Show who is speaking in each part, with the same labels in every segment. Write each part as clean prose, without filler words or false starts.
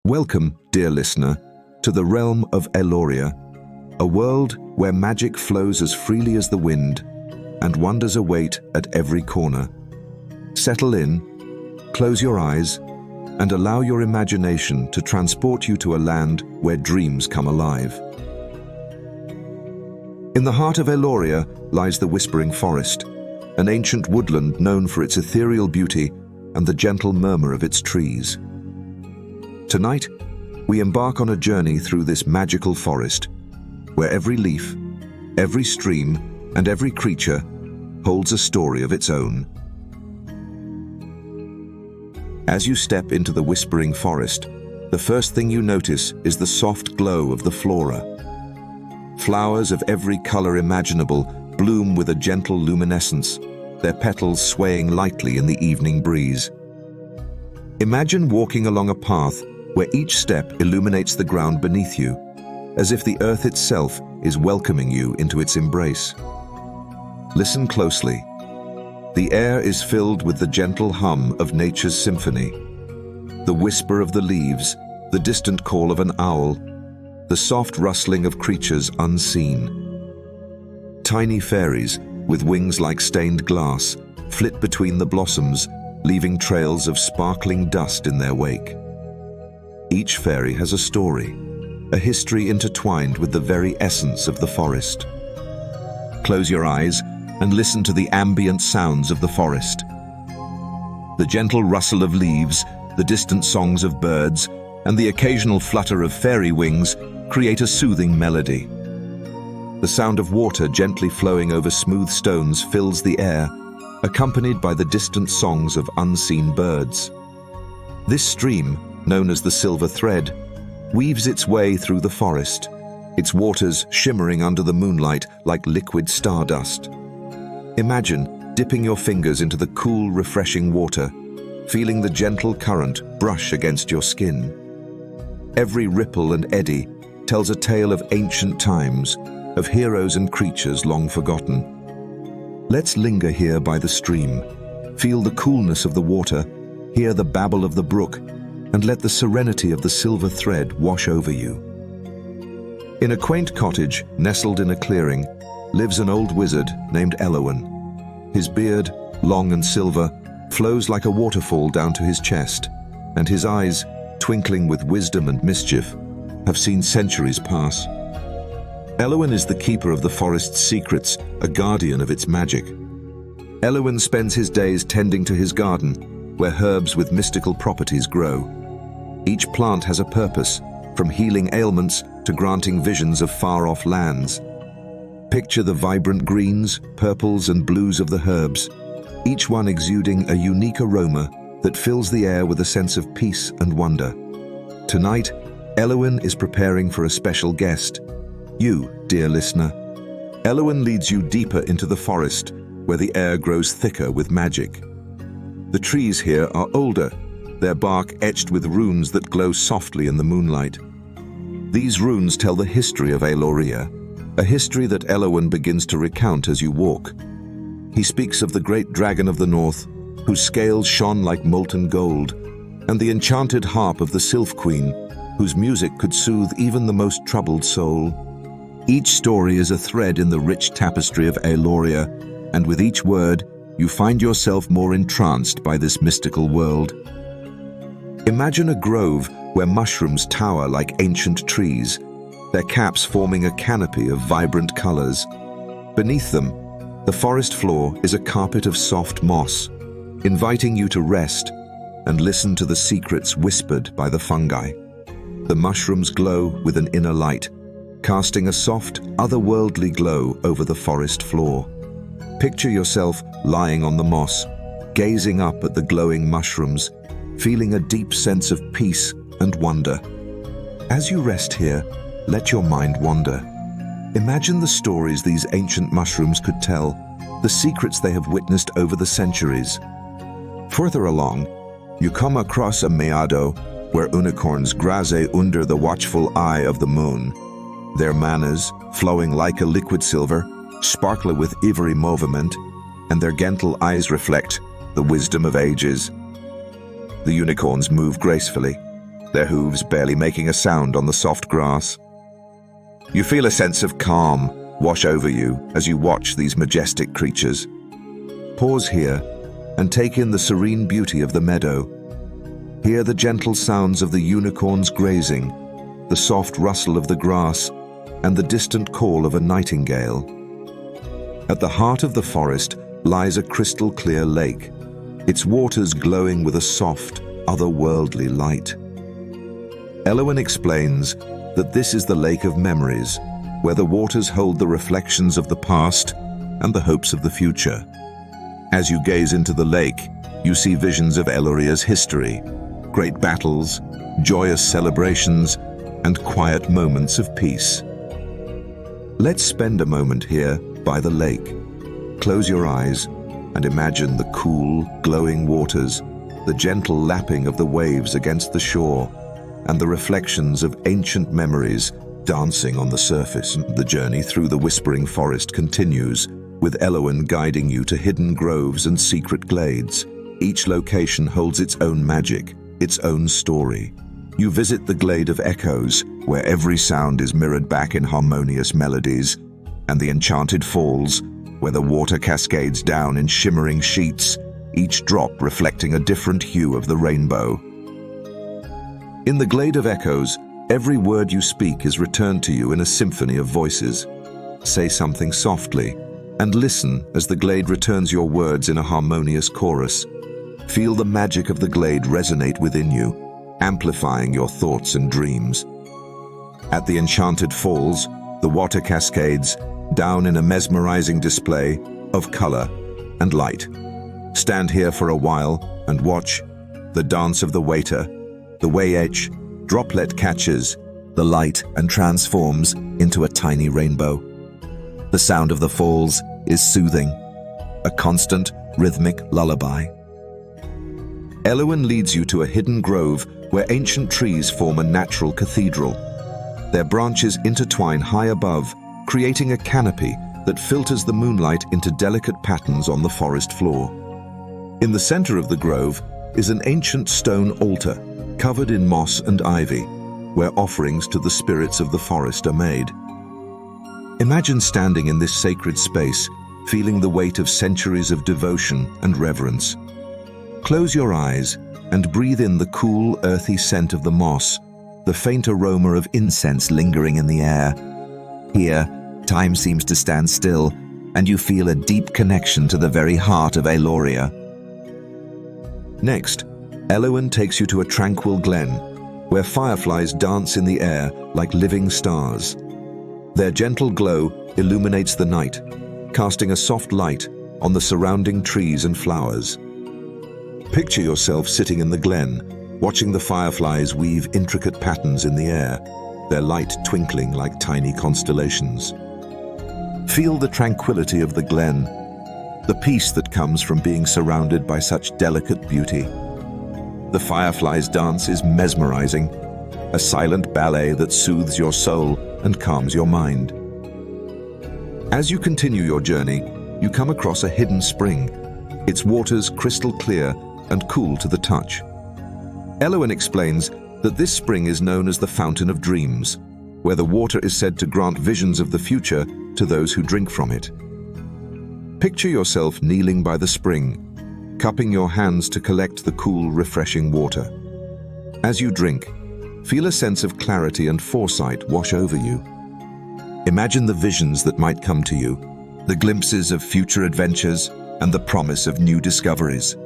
Speaker 1: Welcome, dear listener, to the realm of Aeloria, a world where magic flows as freely as the wind and wonders await at every corner. Settle in, close your eyes, and allow your imagination to transport you to a land where dreams come alive. In the heart of Aeloria lies the Whispering Forest, an ancient woodland known for its ethereal beauty and the gentle murmur of its trees. Tonight, we embark on a journey through this magical forest, where every leaf, every stream, and every creature holds a story of its own. As you step into the Whispering Forest, the first thing you notice is the soft glow of the flora. Flowers of every color imaginable bloom with a gentle luminescence, their petals swaying lightly in the evening breeze. Imagine walking along a path where each step illuminates the ground beneath you, as if the earth itself is welcoming you into its embrace. Listen closely. The air is filled with the gentle hum of nature's symphony. The whisper of the leaves, the distant call of an owl, the soft rustling of creatures unseen. Tiny fairies, with wings like stained glass, flit between the blossoms, leaving trails of sparkling dust in their wake. Each fairy has a story, a history intertwined with the very essence of the forest. Close your eyes and listen to the ambient sounds of the forest. The gentle rustle of leaves, the distant songs of birds, and the occasional flutter of fairy wings create a soothing melody. The sound of water gently flowing over smooth stones fills the air, accompanied by the distant songs of unseen birds. This stream, known as the Silver Thread, weaves its way through the forest, its waters shimmering under the moonlight like liquid stardust. Imagine dipping your fingers into the cool, refreshing water, feeling the gentle current brush against your skin. Every ripple and eddy tells a tale of ancient times, of heroes and creatures long forgotten. Let's linger here by the stream, feel the coolness of the water, hear the babble of the brook, and let the serenity of the silver thread wash over you. In a quaint cottage nestled in a clearing lives an old wizard named Eloan. His beard, long and silver, flows like a waterfall down to his chest, and his eyes, twinkling with wisdom and mischief, have seen centuries pass. Eloan is the keeper of the forest's secrets, a guardian of its magic. Eloan spends his days tending to his garden, where herbs with mystical properties grow. Each plant has a purpose, from healing ailments to granting visions of far-off lands. Picture the vibrant greens, purples, and blues of the herbs, each one exuding a unique aroma that fills the air with a sense of peace and wonder. Tonight, Eloan is preparing for a special guest. You, dear listener. Eloan leads you deeper into the forest, where the air grows thicker with magic. The trees here are older, their bark etched with runes that glow softly in the moonlight. These runes tell the history of Aloeria, a history that Eloan begins to recount as you walk. He speaks of the great dragon of the north, whose scales shone like molten gold, and the enchanted harp of the Sylph Queen, whose music could soothe even the most troubled soul. Each story is a thread in the rich tapestry of Aeloria, and with each word, you find yourself more entranced by this mystical world. Imagine a grove where mushrooms tower like ancient trees, their caps forming a canopy of vibrant colors. Beneath them, the forest floor is a carpet of soft moss, inviting you to rest and listen to the secrets whispered by the fungi. The mushrooms glow with an inner light, casting a soft, otherworldly glow over the forest floor. Picture yourself lying on the moss, gazing up at the glowing mushrooms, feeling a deep sense of peace and wonder. As you rest here, let your mind wander. Imagine the stories these ancient mushrooms could tell, the secrets they have witnessed over the centuries. Further along, you come across a meadow where unicorns graze under the watchful eye of the moon. Their manas, flowing like a liquid silver, sparkle with every movement, and their gentle eyes reflect the wisdom of ages. The unicorns move gracefully, their hooves barely making a sound on the soft grass. You feel a sense of calm wash over you as you watch these majestic creatures. Pause here and take in the serene beauty of the meadow. Hear the gentle sounds of the unicorns grazing, the soft rustle of the grass, and the distant call of a nightingale. At the heart of the forest lies a crystal-clear lake, its waters glowing with a soft, otherworldly light. Elowen explains that this is the lake of memories, where the waters hold the reflections of the past and the hopes of the future. As you gaze into the lake, you see visions of Aeloria's history, great battles, joyous celebrations, and quiet moments of peace. Let's spend a moment here by the lake. Close your eyes and imagine the cool, glowing waters, the gentle lapping of the waves against the shore, and the reflections of ancient memories dancing on the surface. The journey through the whispering forest continues, with Elowen guiding you to hidden groves and secret glades. Each location holds its own magic, its own story. You visit the Glade of Echoes, where every sound is mirrored back in harmonious melodies, and the Enchanted Falls, where the water cascades down in shimmering sheets, each drop reflecting a different hue of the rainbow. In the Glade of Echoes, every word you speak is returned to you in a symphony of voices. Say something softly, and listen as the glade returns your words in a harmonious chorus. Feel the magic of the glade resonate within you, amplifying your thoughts and dreams. At the Enchanted Falls, the water cascades down in a mesmerizing display of color and light. Stand here for a while and watch the dance of the waiter. The way each droplet catches the light and transforms into a tiny rainbow. The sound of the falls is soothing, a constant, rhythmic lullaby. Elowen leads you to a hidden grove where ancient trees form a natural cathedral. Their branches intertwine high above, creating a canopy that filters the moonlight into delicate patterns on the forest floor. In the center of the grove is an ancient stone altar covered in moss and ivy, where offerings to the spirits of the forest are made. Imagine standing in this sacred space, feeling the weight of centuries of devotion and reverence. Close your eyes and breathe in the cool, earthy scent of the moss, the faint aroma of incense lingering in the air. Here, time seems to stand still, and you feel a deep connection to the very heart of Aeloria. Next, Elowen takes you to a tranquil glen, where fireflies dance in the air like living stars. Their gentle glow illuminates the night, casting a soft light on the surrounding trees and flowers. Picture yourself sitting in the glen, watching the fireflies weave intricate patterns in the air, their light twinkling like tiny constellations. Feel the tranquility of the glen, the peace that comes from being surrounded by such delicate beauty. The fireflies' dance is mesmerizing, a silent ballet that soothes your soul and calms your mind. As you continue your journey, you come across a hidden spring, its waters crystal clear and cool to the touch. Elowen explains that this spring is known as the Fountain of Dreams, where the water is said to grant visions of the future to those who drink from it. Picture yourself kneeling by the spring, cupping your hands to collect the cool, refreshing water. As you drink, feel a sense of clarity and foresight wash over you. Imagine the visions that might come to you, the glimpses of future adventures, and the promise of new discoveries.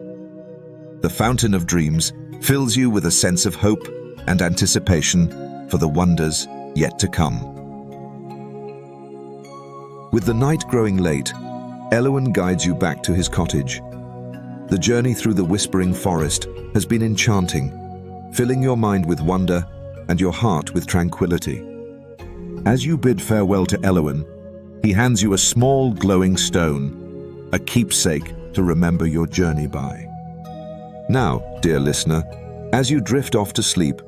Speaker 1: The Fountain of Dreams fills you with a sense of hope and anticipation for the wonders yet to come. With the night growing late, Elowen guides you back to his cottage. The journey through the whispering forest has been enchanting, filling your mind with wonder and your heart with tranquility. As you bid farewell to Elowen, he hands you a small glowing stone, a keepsake to remember your journey by. Now, dear listener, as you drift off to sleep,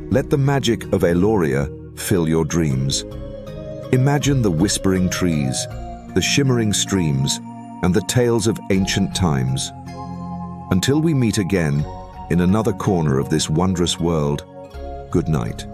Speaker 1: let the magic of Aeloria fill your dreams. Imagine the whispering trees, the shimmering streams, and the tales of ancient times. Until we meet again in another corner of this wondrous world, Good night.